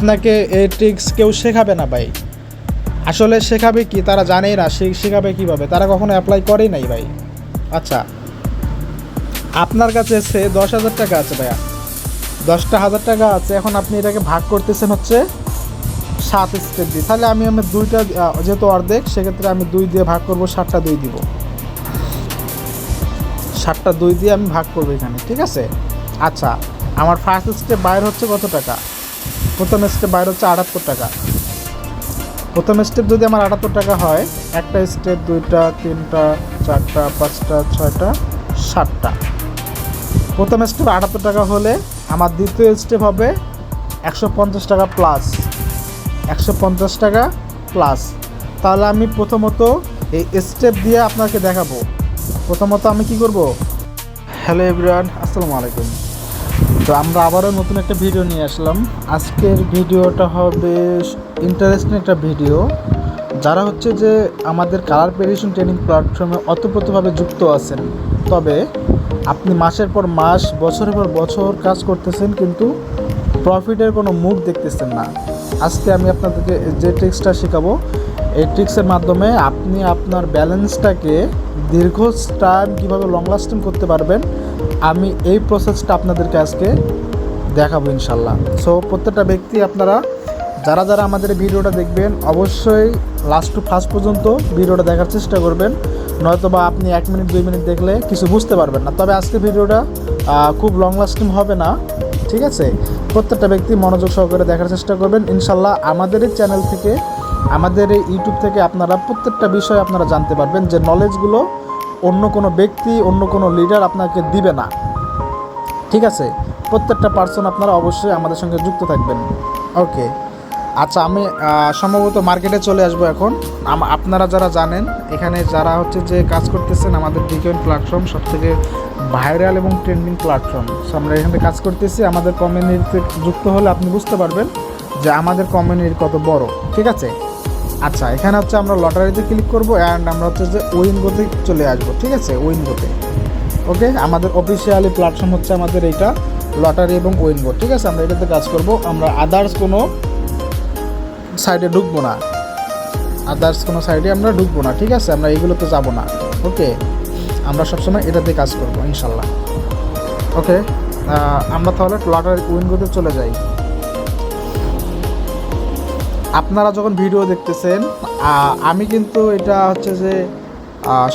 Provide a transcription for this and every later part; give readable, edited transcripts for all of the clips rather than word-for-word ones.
আপনাকে এই ট্রিক্স কেউ শেখাবে না ভাই। আসলে শেখাবে কি, তারা জানেই না শেখাবে কীভাবে, তারা কখনো অ্যাপ্লাই করেই নাই ভাই। আচ্ছা, আপনার কাছে এসে 10,000 টাকা আছে ভাইয়া, 10,000 টাকা আছে। এখন আপনি এটাকে ভাগ করতেছেন হচ্ছে 7 স্টেপ দিয়ে। তাহলে আমি দুইটা, যেহেতু অর্ধেক, সেক্ষেত্রে আমি 2 দিয়ে ভাগ করবো, 7টা 2 দিব, 7টা 2 দিয়ে আমি ভাগ করবো এখানে, ঠিক আছে। আচ্ছা, আমার ফার্স্ট স্টেপ বাইর হচ্ছে কত টাকা? প্রথম স্টেপ বাইর হচ্ছে 78 টাকা। প্রথম স্টেপ যদি আমার 78 টাকা হয়, একটা স্টেপ, 2টা 3টা 4টা 5টা 6টা 7টা। প্রথম স্টেপ 78 টাকা হলে আমার দ্বিতীয় স্টেপ হবে 150 টাকা প্লাস, 150 টাকা প্লাস। তাহলে আমি প্রথমত এই স্টেপ দিয়ে আপনাকে দেখাবো। প্রথমত আমি কি করব? হ্যালো এভরিওয়ান, আসসালামু আলাইকুম। তো আমরা আবারও নতুন একটা ভিডিও নিয়ে আসলাম। আজকের ভিডিওটা হবে ইন্টারেস্টিং একটা ভিডিও। যারা হচ্ছে যে আমাদের কালার প্রেডিকশন ট্রেনিং প্ল্যাটফর্মে ওতপ্রোতভাবে যুক্ত আছেন, তবে আপনি মাসের পর মাস, বছরের পর বছর কাজ করতেছেন, কিন্তু প্রফিটের কোনো মুখ দেখতেছেন না। আজকে আমি আপনাদেরকে যে ট্রিক্সটা শেখাবো, এই ট্রিক্সের মাধ্যমে আপনি আপনার ব্যালেন্সটাকে দীর্ঘ টাইম কীভাবে লং লাস্টিং করতে পারবেন, আমি এই প্রসেসটা আপনাদেরকে আজকে দেখাবো ইনশাল্লাহ। সো প্রত্যেকটা ব্যক্তি, আপনারা যারা যারা আমাদের ভিডিওটা দেখবেন, অবশ্যই লাস্ট টু ফার্স্ট পর্যন্ত ভিডিওটা দেখার চেষ্টা করবেন, নয়তো বা আপনি 1 মিনিট 2 মিনিট দেখলে কিছু বুঝতে পারবেন না। তবে আজকে ভিডিওটা খুব লং লাস্টিং হবে না, ঠিক আছে। প্রত্যেকটা ব্যক্তি মনোযোগ সহকারে দেখার চেষ্টা করবেন ইনশাল্লাহ। আমাদের এই চ্যানেল থেকে, আমাদের এই ইউটিউব থেকে আপনারা প্রত্যেকটা বিষয় আপনারা জানতে পারবেন, যে নলেজগুলো অন্য কোনো ব্যক্তি, অন্য কোনো লিডার আপনাকে দিবে না, ঠিক আছে। প্রত্যেকটা পার্সন আপনারা অবশ্যই আমাদের সঙ্গে যুক্ত থাকবেন। ওকে, আচ্ছা, আমি সম্ভবত মার্কেটে চলে আসবো এখন। আপনারা যারা জানেন, এখানে যারা হচ্ছে যে কাজ করতেছেন, আমাদের বিকয়েন প্ল্যাটফর্ম সবথেকে ভাইরাল এবং ট্রেন্ডিং প্ল্যাটফর্ম। সো আমরা এখানে কাজ করতেছি। আমাদের কমিউনিটিতে যুক্ত হলে আপনি বুঝতে পারবেন যে আমাদের কমিউনিটি কত বড়, ঠিক আছে। আচ্ছা, এখানে হচ্ছে আমরা লটারিতে ক্লিক করবো অ্যান্ড আমরা হচ্ছে যে উইনগোতে চলে আসবো, ঠিক আছে, উইনগোতে। ওকে, আমাদের অফিসিয়ালি প্ল্যাটফর্ম হচ্ছে আমাদের এইটা, লটারি এবং উইনগো, ঠিক আছে। আমরা এটাতে কাজ করব। আমরা আদার্স কোনো সাইডে ঢুকবো না, আদার্স কোনো সাইডে আমরা ঢুকবো না, ঠিক আছে। আমরা এইগুলোতে যাব না। ওকে, আমরা সবসময় এটাতে কাজ করব ইনশাল্লাহ। ওকে, আমরা তাহলে লটারি উইনগোতে চলে যাই। আপনারা যখন ভিডিও দেখতেছেন, আমি কিন্তু এটা হচ্ছে যে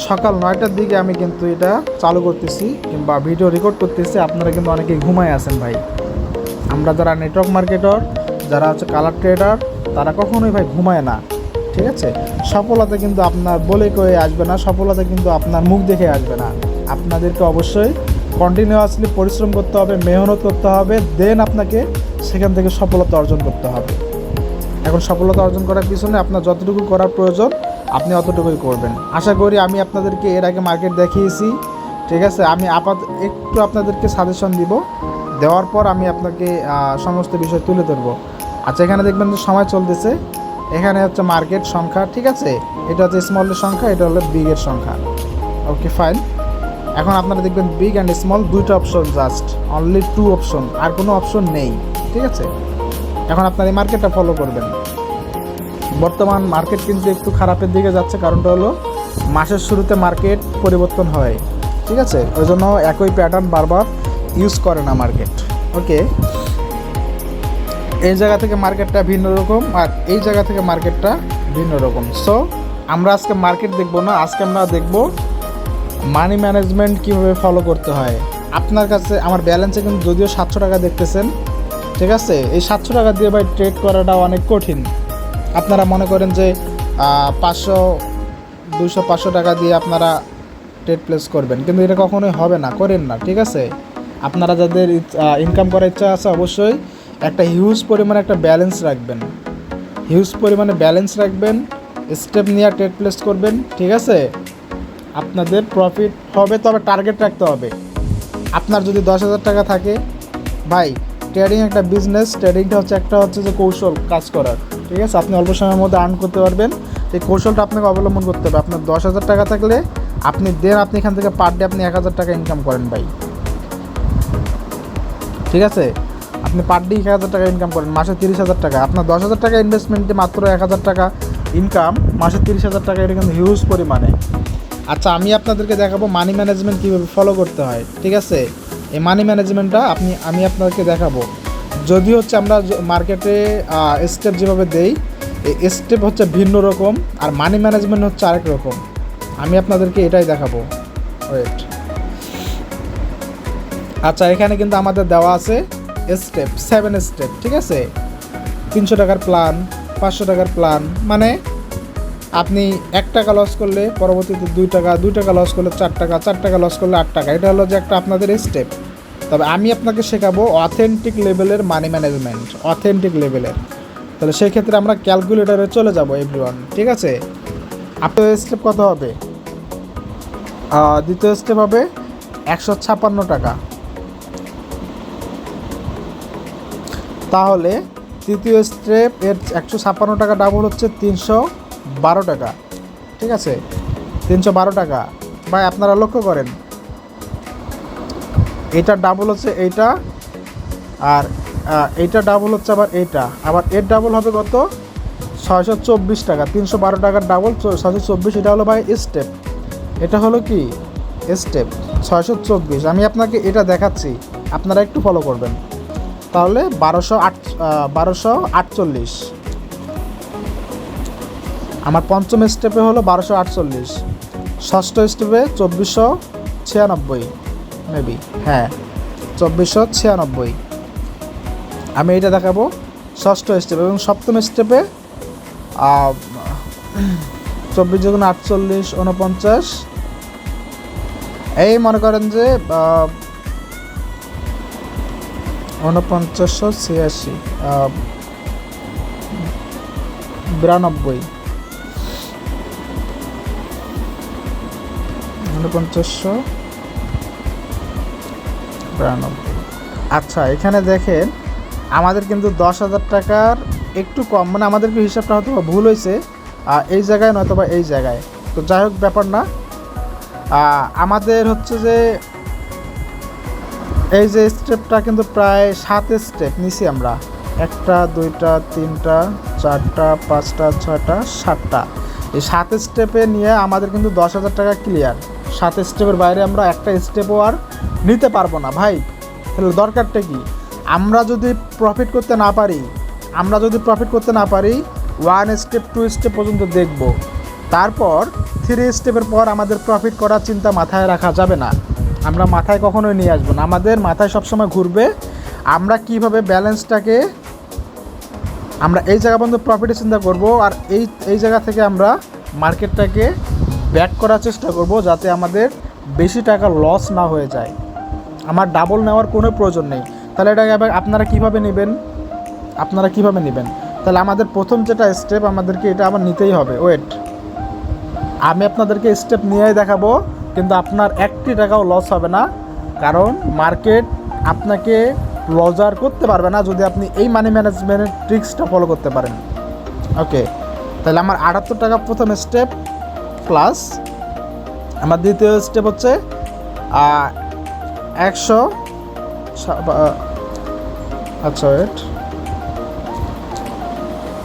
সকাল 9টার দিকে আমি কিন্তু এটা চালু করতেছি কিংবা ভিডিও রেকর্ড করতেছি। আপনারা কিন্তু অনেকেই ঘুমায় আছেন ভাই। আমরা যারা নেটওয়ার্ক মার্কেটর, যারা হচ্ছে কালার ট্রেডার, তারা কখনোই ভাই ঘুমায় না, ঠিক আছে। সফলতা কিন্তু আপনার বলে কয়ে আসবে না, সফলতা কিন্তু আপনার মুখ দেখে আসবে না। আপনাদেরকে অবশ্যই কন্টিনিউয়াসলি পরিশ্রম করতে হবে, মেহনত করতে হবে, দেন আপনাকে সেখান থেকে সফলতা অর্জন করতে হবে। এখন সফলতা অর্জন করার পিছনে আপনার যতটুকু করার প্রয়োজন, আপনি অতটুকুই করবেন। আশা করি আমি আপনাদেরকে এর আগে মার্কেট দেখিয়েছি, ঠিক আছে। আমি একটু আপনাদেরকে সাজেশন দিব, দেওয়ার পর আমি আপনাকে সমস্ত বিষয় তুলে ধরবো। আচ্ছা, এখানে দেখবেন যে সময় চলতেছে। এখানে হচ্ছে মার্কেট সংখ্যা, ঠিক আছে। এটা হচ্ছে স্মলের সংখ্যা, এটা হলো বিগের সংখ্যা। ওকে, ফাইন। এখন আপনারা দেখবেন বিগ অ্যান্ড স্মল দুইটা অপশন, জাস্ট অনলি 2 অপশন, আর কোনো অপশন নেই, ঠিক আছে। এখন আপনার এই মার্কেটটা ফলো করবেন। বর্তমান মার্কেট কিন্তু একটু খারাপের দিকে যাচ্ছে, কারণটা হলো মাসের শুরুতে মার্কেট পরিবর্তন হয়, ঠিক আছে। ওই জন্য একই প্যাটার্ন বারবার ইউজ করে না মার্কেট। ওকে, এই জায়গা থেকে মার্কেটটা ভিন্ন রকম, আর এই জায়গা থেকে মার্কেটটা ভিন্ন রকম। সো আমরা আজকে মার্কেট দেখবো না, আজকে আমরা দেখব মানি ম্যানেজমেন্ট কীভাবে ফলো করতে হয়। আপনার কাছে আমার ব্যালেন্সে কিন্তু যদিও 700 টাকা দেখতেছেন, ঠিক আছে। এই 700 টাকা দিয়ে ভাই ট্রেড করাটা অনেক কঠিন। আপনারা মনে করেন যে 500, 200, 500 টাকা দিয়ে আপনারা ট্রেড প্লেস করবেন, কিন্তু এটা কখনোই হবে না, করেন না, ঠিক আছে। আপনারা যাদের ইনকাম করার ইচ্ছা আছে, অবশ্যই একটা হিউজ পরিমাণে একটা ব্যালেন্স রাখবেন, হিউজ পরিমাণে ব্যালেন্স রাখবেন, স্টেপ নিয়ে ট্রেড প্লেস করবেন, ঠিক আছে। আপনাদের প্রফিট হবে, তবে টার্গেট রাখতে হবে। আপনার যদি 10,000 টাকা থাকে, ভাই ট্রেডিং একটা বিজনেস, ট্রেডিংটা হচ্ছে একটা হচ্ছে যে কৌশল কাজ করার, ঠিক আছে। আপনি অল্প সময়ের মধ্যে আর্ন করতে পারবেন, এই কৌশলটা আপনাকে অবলম্বন করতে হবে। আপনার 10,000 টাকা থাকলে আপনি এখান থেকে পার ডে আপনি 1,000 টাকা ইনকাম করেন ভাই, ঠিক আছে। আপনি পার ডে 1000 টাকা ইনকাম করেন, মাসে 30,000 টাকা, আপনার 10,000 টাকা ইনভেস্টমেন্টে মাত্র 1000 টাকা ইনকাম, মাসে 30,000 টাকা, এটা কিন্তু হিউজ পরিমাণে। আচ্ছা, আমি আপনাদেরকে দেখাবো মানি ম্যানেজমেন্ট কীভাবে ফলো করতে হয়, ঠিক আছে? এই মানি ম্যানেজমেন্টটা আমি আপনাদেরকে দেখাবো। যদি হচ্ছে আমরা মার্কেটে স্টেপ যেভাবে দেই, এই স্টেপ হচ্ছে ভিন্ন রকম, আর মানি ম্যানেজমেন্ট হচ্ছে আরেক রকম। আমি আপনাদেরকে এটাই দেখাবো। ওয়েট, আচ্ছা, এখানে কিন্তু আমাদের দেওয়া আছে স্টেপ, 7 স্টেপ, ঠিক আছে? 300 টাকার প্ল্যান, 500 টাকার প্ল্যান, মানে আপনি 1 টাকা লস করলে পরবর্তীতে 2 টাকা, 2 টাকা লস করলে 4 টাকা, 4 টাকা লস করলে 8 টাকা। এটা হলো যে একটা আপনাদের স্টেপ। তবে আমি আপনাকে শেখাবো অথেন্টিক লেভেলের মানি ম্যানেজমেন্ট, অথেন্টিক লেভেলের। তাহলে সেই ক্ষেত্রে আমরা ক্যালকুলেটরে চলে যাব এভরিওয়ান, ঠিক আছে? আপনার স্টেপ কত হবে? দ্বিতীয় স্টেপ হবে 156 টাকা। তাহলে তৃতীয় স্টেপ এর 156 টাকা ডাবল হচ্ছে 312 টাকা, ঠিক আছে? 312 টাকা। ভাই আপনারা লক্ষ্য করেন, এটা ডাবল হচ্ছে এইটা, আর এইটা ডাবল হচ্ছে আবার এইটা, আবার এর ডাবল হবে কত? 624 টাকা। 312 টাকার ডাবল 624, এটা হলো ভাই স্টেপ। এটা হলো কি স্টেপ 624। আমি আপনাকে এটা দেখাচ্ছি, আপনারা একটু ফলো করবেন। তাহলে 1248। আমার পঞ্চম স্টেপে হলো 1248, ষষ্ঠ স্টেপে 2496 মেবি, হ্যাঁ 2496। আমি এটা দেখাবো ষষ্ঠ স্টেপ। এবং সপ্তম স্টেপে 24 × 48 49, এই মনে করেন যে 4986 92 4992। আচ্ছা, এখানে দেখেন আমাদের কিন্তু 10,000 টাকার একটু কম, মানে আমাদের কি হিসাবটা হয়তো ভুল হয়েছে এই জায়গায়, নয়তো বা এই জায়গায়। তো যাই হোক, ব্যাপার না। আমাদের হচ্ছে যে এই যে স্টেপটা কিন্তু প্রায় 7 স্টেপ নিছি আমরা, 1টা 2টা 3টা 4টা 5টা 6টা 7টা। এই 7 স্টেপে নিয়ে আমাদের কিন্তু 10,000 টাকা ক্লিয়ার। 7 স্টেপের বাইরে আমরা একটা স্টেপও আর নিতে পারবো না ভাই। তাহলে দরকারটা কি? আমরা যদি প্রফিট করতে না পারি, 1 স্টেপ 2 স্টেপ পর্যন্ত দেখব, তারপর 3 স্টেপের পর আমাদের প্রফিট করার চিন্তা মাথায় রাখা যাবে না। আমরা মাথায় কখনোই নিয়ে আসবো না, আমাদের মাথায় সবসময় ঘুরবে আমরা কিভাবে ব্যালেন্সটাকে, আমরা এই জায়গা পর্যন্ত প্রফিটের চিন্তা করব, আর এই জায়গা থেকে আমরা মার্কেটটাকে ব্যাক করার চেষ্টা করব, যাতে আমাদের বেশি টাকা লস না হয়ে যায়। আমার ডাবল নেওয়ার কোনো প্রয়োজন নেই। তাহলে এটাকে আপনারা কীভাবে নেবেন? তাহলে আমাদের প্রথম যেটা স্টেপ, আমাদেরকে এটা আবার নিতেই হবে। ওয়েট, আমি আপনাদেরকে স্টেপ নিয়েই দেখাবো, কিন্তু আপনার 1টি টাকাও লস হবে না, কারণ মার্কেট আপনাকে লজার করতে পারবে না যদি আপনি এই মানি ম্যানেজমেন্টের ট্রিক্সটা ফলো করতে পারেন। ওকে, তাহলে আমার 78 টাকা প্রথম স্টেপ, প্লাস আমার দ্বিতীয় স্টেপ হচ্ছে 100, আচ্ছা ওয়েট,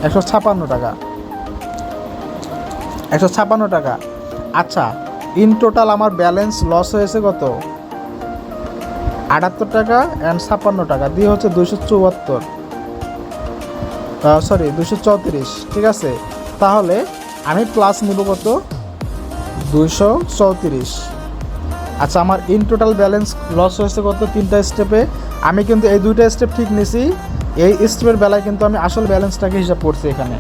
156 টাকা, 156 টাকা। আচ্ছা, ইন টোটাল আমার ব্যালেন্স লস হয়েছে কত? 78 টাকা অ্যান্ড 56 টাকা দিয়ে হচ্ছে 234, ঠিক আছে? তাহলে আমি প্লাস নিব কত? 234। আচ্ছা, আমার ইন টোটাল ব্যালেন্স লস হয়েছে কত? 3টা স্টেপে। আমি কিন্তু এই 2টা স্টেপ ঠিক নিছি, এই স্টেপের বেলায় কিন্তু আমি আসল ব্যালেন্সটাকে হিসাব করছি এখানে,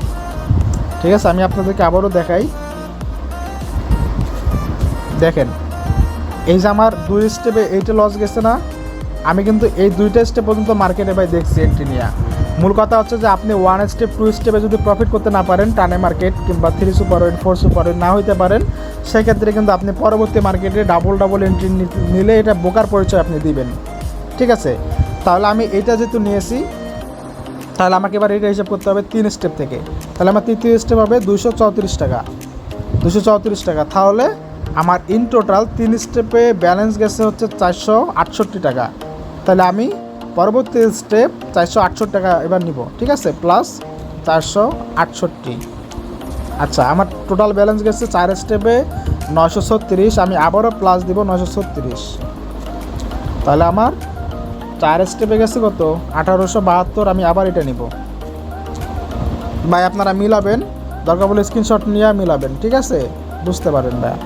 ঠিক আছে? আমি আপনাদেরকে আবারও দেখাই। দেখেন, এই যে আমার 2 স্টেপে এইটা লস গেছে না, আমি কিন্তু এই 2টা স্টেপ পর্যন্ত মার্কেটে ভাই দেখছি এন্ট্রি নিয়ে। মূল কথা হচ্ছে যে আপনি 1 স্টেপ 2 স্টেপে যদি প্রফিট করতে না পারেন, টানে মার্কেট কিংবা 3 সুপার ওয়েট 4 সুপার ওয়েট না হইতে পারেন, সেক্ষেত্রে কিন্তু আপনি পরবর্তী মার্কেটে ডাবল এন্ট্রি নিলে এটা বোকার পরিচয় আপনি দিবেন, ঠিক আছে? তাহলে আমি এইটা যেহেতু নিয়েছি, তাহলে আমাকে এবার এটা হিসাব করতে হবে 3 স্টেপ থেকে। তাহলে আমার তৃতীয় স্টেপ হবে 234 টাকা, 234 টাকা। তাহলে আমার ইন টোটাল 3 স্টেপে ব্যালেন্স গেছে হচ্ছে 468 টাকা। তাহলে আমি পরবর্তী স্টেপ 468 টাকা এবার নিব, ঠিক আছে, প্লাস 468। আচ্ছা, আমার টোটাল ব্যালেন্স গেছে 4 স্টেপে 936, আমি আবারও প্লাস দিব 936। তাহলে আমার 4 স্টেপে গেছে কত 1872, আমি আবার এটা নিব। ভাই আপনারা মিলাবেন, দরকার বলে স্ক্রিনশট নিয়ে মিলাবেন, ঠিক আছে, বুঝতে পারেন ভাই।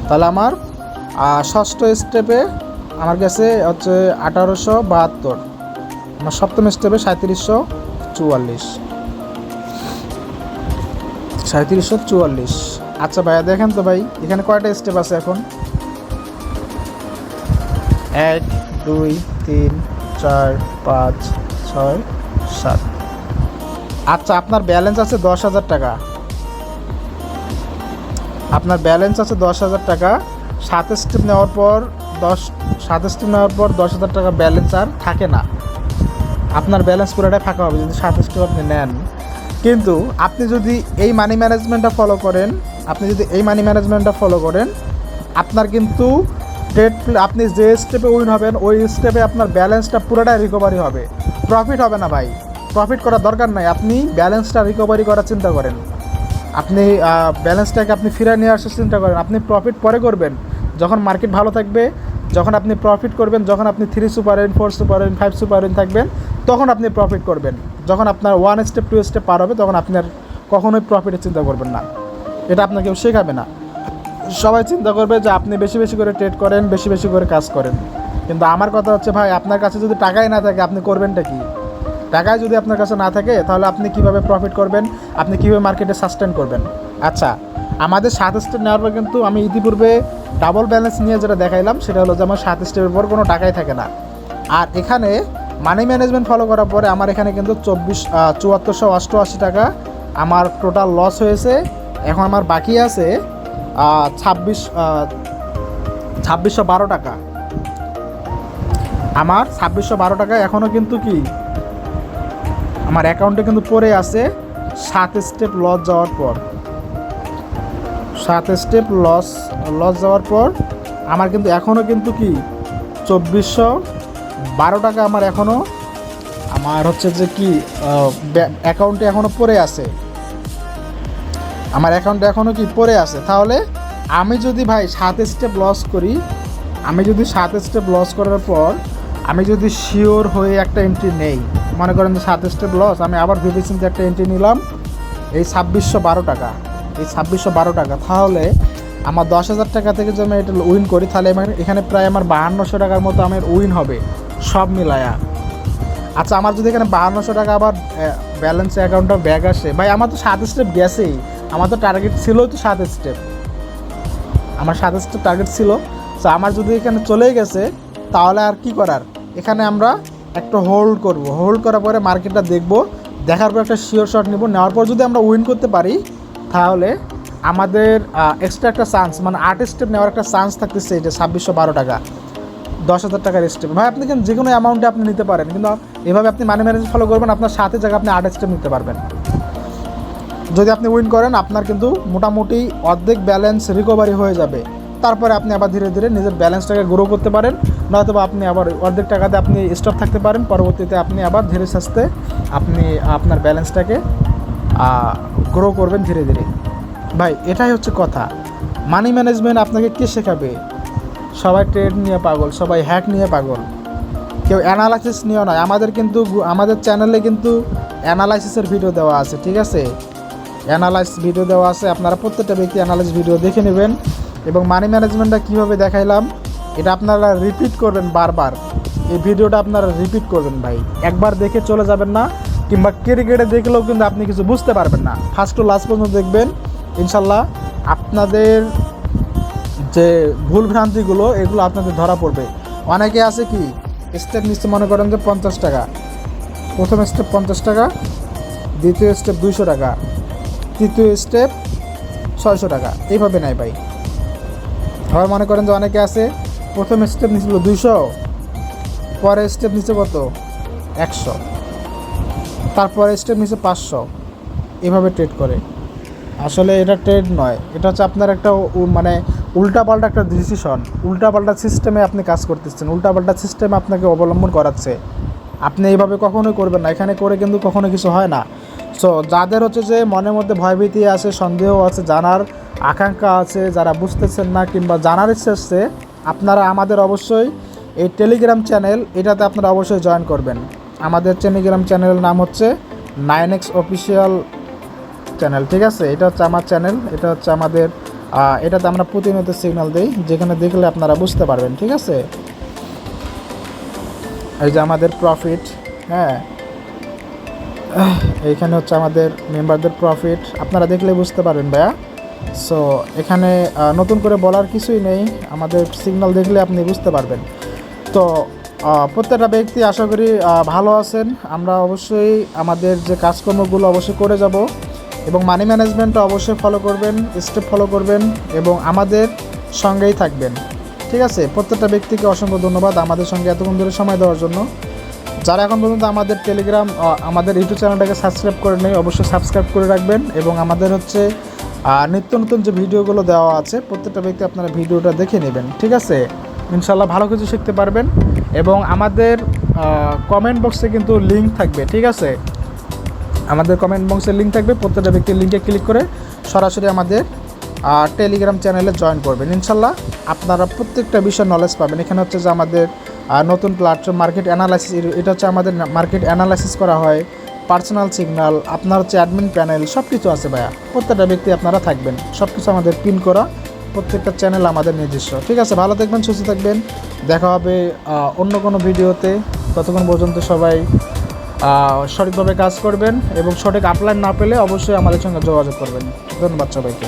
তাহলে আমার ষষ্ঠ স্টেপে আমার কাছে হচ্ছে 1872, আমার সপ্তম স্টেপে 3744। আচ্ছা ভাইয়া দেখেন তো ভাই এখানে কয়টা স্টেপ আছে এখন? 1 2 3 4 5 6 7। আচ্ছা, আপনার ব্যালেন্স আছে 10,000 টাকা, আপনার ব্যালেন্স আছে 10,000 টাকা। 7 স্টেপ নেওয়ার পর 10,000 টাকা ব্যালেন্স আর থাকে না, আপনার ব্যালেন্স পুরোটাই ফাঁকা হবে যদি 7 স্টেপ আপনি নেন। কিন্তু আপনি যদি এই মানি ম্যানেজমেন্টটা ফলো করেন, আপনার কিন্তু আপনি যে স্টেপে উইন হবেন ওই স্টেপে আপনার ব্যালেন্সটা পুরোটাই রিকভারি হবে, প্রফিট হবে না ভাই। প্রফিট করার দরকার নাই, আপনি ব্যালেন্সটা রিকভারি করার চিন্তা করেন, আপনি ব্যালেন্সটাকে আপনি ফিরে নিয়ে আসার চিন্তা করেন। আপনি প্রফিট পরে করবেন যখন মার্কেট ভালো থাকবে, যখন আপনি প্রফিট করবেন, যখন আপনি 3 super win 4 super win 5 super win থাকবেন, তখন আপনি প্রফিট করবেন। যখন আপনার 1 স্টেপ 2 স্টেপ পার হবে তখন আপনি আর কখনোই প্রফিটের চিন্তা করবেন না, এটা আপনাকে কেউ শেখাবে না। সবাই চিন্তা করবে যে আপনি বেশি বেশি করে ট্রেড করেন, বেশি বেশি করে কাজ করেন। কিন্তু আমার কথা হচ্ছে ভাই, আপনার কাছে যদি টাকাই না থাকে আপনি করবেনটা কি? টাকাই যদি আপনার কাছে না থাকে তাহলে আপনি কিভাবে প্রফিট করবেন, আপনি কীভাবে মার্কেটে সাস্টেন করবেন? আচ্ছা, আমাদের 7 স্টেপ নেওয়ার পর কিন্তু আমি ইতিপূর্বে ডাবল ব্যালেন্স নিয়ে যেটা দেখাইলাম সেটা হলো যে আমার 7 স্টেপের পর কোনো টাকাই থাকে না। আর এখানে মানি ম্যানেজমেন্ট ফলো করার পরে আমার এখানে কিন্তু 7488 টাকা আমার টোটাল লস হয়েছে। এখন আমার বাকি আছে 2612 টাকা। আমার 2612 টাকা এখনও কিন্তু কি আমার অ্যাকাউন্টে কিন্তু পড়ে আছে 7 স্টেপ লস যাওয়ার পর। 7 স্টেপ লস যাওয়ার পর আমার কিন্তু এখনও কিন্তু কি 2412 টাকা আমার এখনও আমার হচ্ছে যে কি অ্যাকাউন্টে এখনও পড়ে আছে, আমার অ্যাকাউন্টে এখনও কি পড়ে আছে। তাহলে আমি যদি ভাই 7 স্টেপ লস করি, আমি যদি 7 স্টেপ লস করার পর আমি যদি শিওর হয়ে একটা এন্ট্রি নেই, মনে করেন যে 7 স্টেপ লস, আমি আবার ভেবেচিন্তে একটা এন্ট্রি নিলাম এই 2612 টাকা, তাহলে আমার 10,000 টাকা থেকে যদি আমি এটা উইন করি তাহলে এখানে প্রায় আমার 5200 টাকার মতো আমার উইন হবে সব মিলায়া। আচ্ছা, আমার যদি এখানে 5200 টাকা আবার ব্যালেন্স অ্যাকাউন্টটা ব্যাক আসে, ভাই আমার তো 7 স্টেপ গেছেই, আমার তো টার্গেট ছিল তো 7 স্টেপ, আমার 7 স্টেপ টার্গেট ছিল। তো আমার যদি এখানে চলেই গেছে তাহলে আর কি করার, এখানে আমরা একটা হোল্ড করব, হোল্ড করার পরে মার্কেটটা দেখব, দেখার পর একটা শিওর শট নেব, নেওয়ার পর যদি আমরা উইন করতে পারি তাহলে আমাদের এক্সট্রা একটা চান্স, মানে 8 স্টেপ নেওয়ার একটা চান্স থাকতেছে, এটা 2612 টাকা 10,000 টাকার স্টেপ। ভাই আপনি কিন্তু যে কোনো অ্যামাউন্টে আপনি নিতে পারেন, কিন্তু এভাবে আপনি মানি ম্যানেজমেন্ট ফলো করবেন, আপনার সাথে জায়গায় আপনি 8 স্টেপ নিতে পারবেন। যদি আপনি উইন করেন আপনার কিন্তু মোটামুটি অর্ধেক ব্যালেন্স রিকভারি হয়ে যাবে, তারপরে আপনি আবার ধীরে ধীরে নিজের ব্যালেন্সটাকে গ্রো করতে পারেন, নয়তো বা আপনি আবার অর্ধেক টাকাতে আপনি স্টপ থাকতে পারেন, পরবর্তীতে আপনি আবার ধীরে সুস্থে আপনি আপনার ব্যালেন্সটাকে গ্রো করবেন ধীরে ধীরে। ভাই এটাই হচ্ছে কথা, মানি ম্যানেজমেন্ট আপনাকে কে শেখাবে? সবাই ট্রেড নিয়ে পাগল, সবাই হ্যাক নিয়ে পাগল, কেউ অ্যানালাইসিস নিয়েও নয়। আমাদের চ্যানেলে কিন্তু অ্যানালাইসিসের ভিডিও দেওয়া আছে, ঠিক আছে, ভিডিও দেওয়া আছে, আপনারা প্রত্যেকটা ব্যক্তি অ্যানালাইসিস ভিডিও দেখে নেবেন। এবং মানি ম্যানেজমেন্টটা কীভাবে দেখাইলাম এটা আপনারা রিপিট করবেন বারবার, এই ভিডিওটা আপনারা রিপিট করবেন ভাই, একবার দেখে চলে যাবেন না, কিংবা কেটে দেখলেও কিন্তু আপনি কিছু বুঝতে পারবেন না, ফার্স্ট টু লাস্ট পর্যন্ত দেখবেন, ইনশাল্লাহ আপনাদের যে ভুল ভ্রান্তিগুলো এগুলো আপনাদের ধরা পড়বে। অনেকে আছে কি স্টেপ নিচ্ছে, মনে করেন যে 50 টাকা, প্রথম স্টেপ 50 টাকা, দ্বিতীয় স্টেপ 200 টাকা, তৃতীয় স্টেপ 600 টাকা, এইভাবে নেয় ভাই। আবার মনে করেন যে অনেকে আছে প্রথম স্টেপ নিচ্ছিল 200, পরের স্টেপ নিচে কত 100, তারপরে স্টেপ নিচে 500, এভাবে ট্রেড করে। আসলে এটা ট্রেড নয়, এটা হচ্ছে আপনার একটা মানে উল্টাপাল্টা একটা ডিসিশন, উল্টাপাল্টা সিস্টেমে আপনি কাজ করতেছেন, উল্টাপাল্টা সিস্টেমে আপনাকে অবলম্বন করাচ্ছে। আপনি এইভাবে কখনোই করবেন না, এখানে করে কিন্তু কখনো কিছু হয় না। সো যাদের হচ্ছে যে মনের মধ্যে ভয়ভীতি আছে, সন্দেহ আছে, জানার আকাঙ্ক্ষা আছে, যারা বুঝতেছেন না কিংবা জানার ইচ্ছে আসছে, আপনারা আমাদের অবশ্যই এই টেলিগ্রাম চ্যানেল এটাতে আপনারা অবশ্যই জয়েন করবেন। আমাদের টেলিগ্রাম চ্যানেলের নাম হচ্ছে 9X অফিসিয়াল চ্যানেল, ঠিক আছে? এটা হচ্ছে আমার চ্যানেল, এটা হচ্ছে আমাদের এটাতে আমরা প্রতিনিয়ত সিগন্যাল দিই, যেখানে দেখলে আপনারা বুঝতে পারবেন, ঠিক আছে? এই যে আমাদের প্রফিট, হ্যাঁ, এইখানে হচ্ছে আমাদের মেম্বারদের প্রফিট, আপনারা দেখলে বুঝতে পারবেন ভাইয়া। সো এখানে নতুন করে বলার কিছুই নেই, আমাদের সিগন্যাল দেখলে আপনি বুঝতে পারবেন। তো প্রত্যেকটা ব্যক্তি আশা করি ভালো আছেন। আমরা অবশ্যই আমাদের যে কাজকর্মগুলো অবশ্যই করে যাব এবং মানি ম্যানেজমেন্টটা অবশ্যই ফলো করবেন, স্টেপ ফলো করবেন এবং আমাদের সঙ্গেই থাকবেন, ঠিক আছে? প্রত্যেকটা ব্যক্তিকে অসংখ্য ধন্যবাদ আমাদের সঙ্গে এতক্ষণ ধরে সময় দেওয়ার জন্য। যারা এখন পর্যন্ত আমাদের টেলিগ্রাম আমাদের ইউটিউব চ্যানেলটাকে সাবস্ক্রাইব করে নেই, অবশ্যই সাবস্ক্রাইব করে রাখবেন এবং আমাদের হচ্ছে নিত্য নতুন যে ভিডিওগুলো দেওয়া আছে প্রত্যেকটা ব্যক্তি আপনারা ভিডিওটা দেখে নেবেন, ঠিক আছে? ইনশাল্লাহ ভালো কিছু শিখতে পারবেন এবং আমাদের কমেন্ট বক্সে কিন্তু লিঙ্ক থাকবে, ঠিক আছে? আমাদের কমেন্ট বক্সে লিঙ্ক থাকবে, প্রত্যেকটা ব্যক্তির লিঙ্কে ক্লিক করে সরাসরি আমাদের টেলিগ্রাম চ্যানেলে জয়েন করবেন। ইনশাল্লাহ আপনারা প্রত্যেকটা বিষয় নলেজ পাবেন। এখানে হচ্ছে যে আমাদের নতুন প্ল্যাটফর্ম মার্কেট অ্যানালাইসিস, এটা হচ্ছে আমাদের মার্কেট অ্যানালাইসিস করা হয়, পার্সোনাল সিগন্যাল, আপনার হচ্ছে অ্যাডমিন প্যানেল, সব কিছু আছে ভাইয়া। প্রত্যেকটা ব্যক্তি আপনারা থাকবেন, সব কিছু আমাদের পিন করা, প্রত্যেকটা চ্যানেল আমাদের নিজস্ব, ঠিক আছে? ভালো থাকবেন, সুস্থ থাকবেন, দেখা হবে অন্য কোনো ভিডিওতে। ততক্ষণ পর্যন্ত সবাই সঠিকভাবে কাজ করবেন এবং সঠিক আপলাইন না পেলে অবশ্যই আমাদের সঙ্গে যোগাযোগ করবেন। ধন্যবাদ সবাইকে।